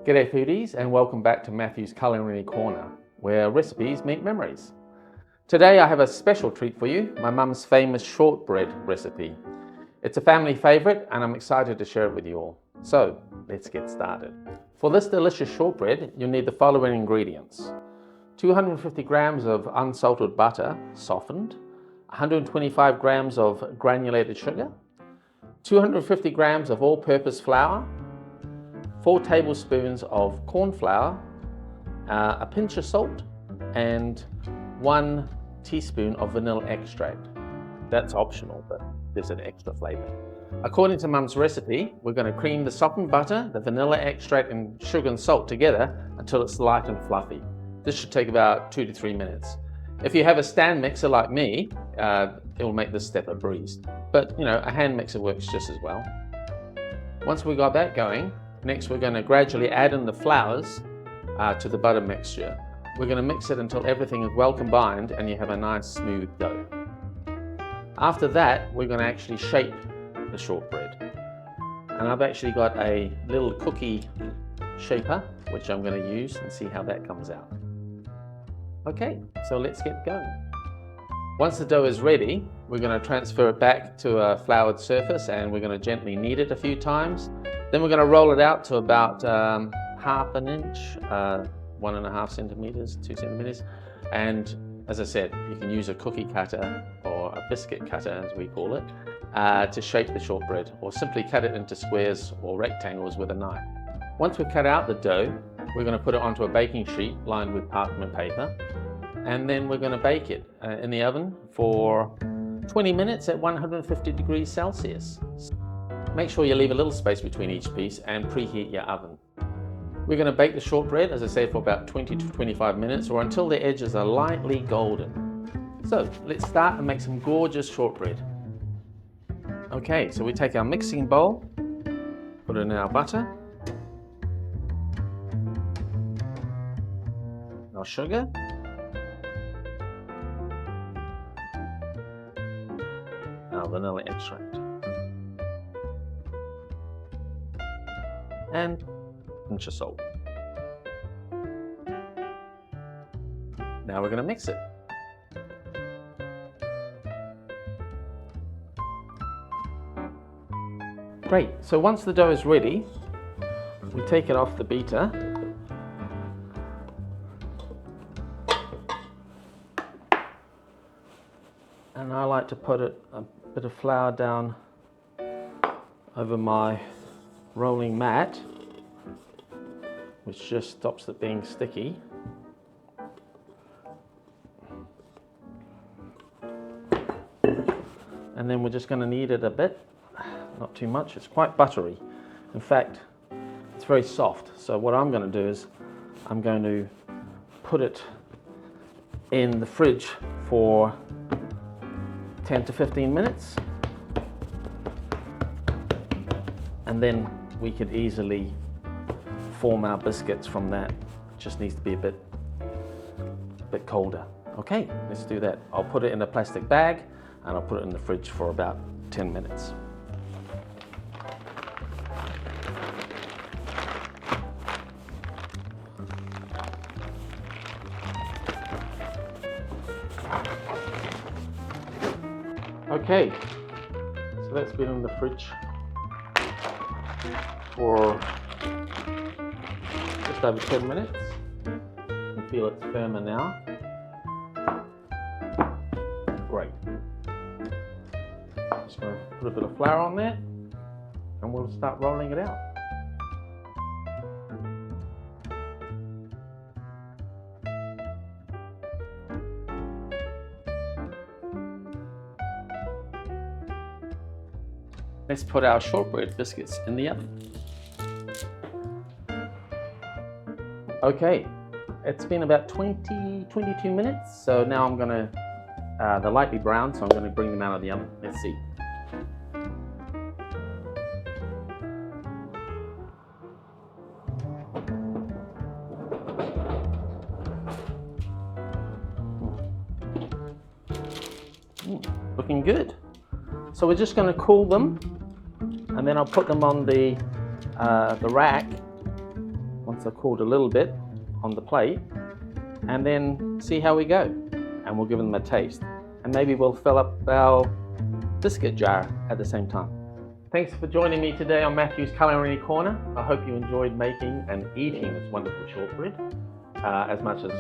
G'day foodies, and welcome back to Matthew's Culinary Corner, where recipes meet memories. Today I have a special treat for you, my mum's famous shortbread recipe. It's a family favourite and I'm excited to share it with you all. So let's get started. For this delicious shortbread, you'll need the following ingredients. 250 grams of unsalted butter, softened, 125 grams of granulated sugar, 250 grams of all-purpose flour, 4 tablespoons of corn flour, a pinch of salt, and 1 teaspoon of vanilla extract. That's optional, but there's an extra flavour. According to Mum's recipe, we're going to cream the softened butter, the vanilla extract, and sugar and salt together until it's light and fluffy. This should take about 2 to 3 minutes. If you have a stand mixer like me, it will make this step a breeze. But a hand mixer works just as well. Once we got that going, next we're going to gradually add in the flours to the butter mixture. We're going to mix it until everything is well combined and you have a nice smooth dough. After that, we're going to actually shape the shortbread. And I've actually got a little cookie shaper, which I'm going to use and see how that comes out. Okay, so let's get going. Once the dough is ready, we're going to transfer it back to a floured surface and we're going to gently knead it a few times. Then we're going to roll it out to about half an inch, 1.5 centimeters, 2 centimeters. And as I said, you can use a cookie cutter or a biscuit cutter, as we call it, to shape the shortbread, or simply cut it into squares or rectangles with a knife. Once we cut out the dough, we're going to put it onto a baking sheet lined with parchment paper. And then we're going to bake it in the oven for 20 minutes at 150 degrees Celsius. Make sure you leave a little space between each piece and preheat your oven. We're going to bake the shortbread, as I said, for about 20 to 25 minutes or until the edges are lightly golden. So let's start and make some gorgeous shortbread. Okay, so we take our mixing bowl, put in our butter, our sugar, our vanilla extract, and a pinch of salt. Now we're going to mix it. Great, so once the dough is ready, we take it off the beater. And I like to put a bit of flour down over my rolling mat, which just stops it being sticky. And then we're just going to knead it a bit, not too much. It's quite buttery. In fact, it's very soft. So what I'm going to do is I'm going to put it in the fridge for 10 to 15 minutes. And then we could easily form our biscuits from that. It just needs to be a bit colder. Okay, let's do that. I'll put it in a plastic bag and I'll put it in the fridge for about 10 minutes. Okay, so that's been in the fridge for just over 10 minutes. You can feel it's firmer now. Great. Just going to put a bit of flour on there and we'll start rolling it out. Let's put our shortbread biscuits in the oven. Okay, it's been about 22 minutes, so now I'm going to, they're lightly brown, so I'm going to bring them out of the oven. Let's see. Looking good. So we're just going to cool them, and then I'll put them on the rack once they've cooled a little bit on the plate, and then see how we go. And we'll give them a taste. And maybe we'll fill up our biscuit jar at the same time. Thanks for joining me today on Matthew's Culinary Corner. I hope you enjoyed making and eating this wonderful shortbread as much as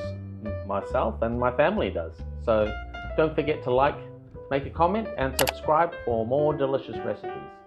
myself and my family does. So don't forget to like, make a comment and subscribe for more delicious recipes.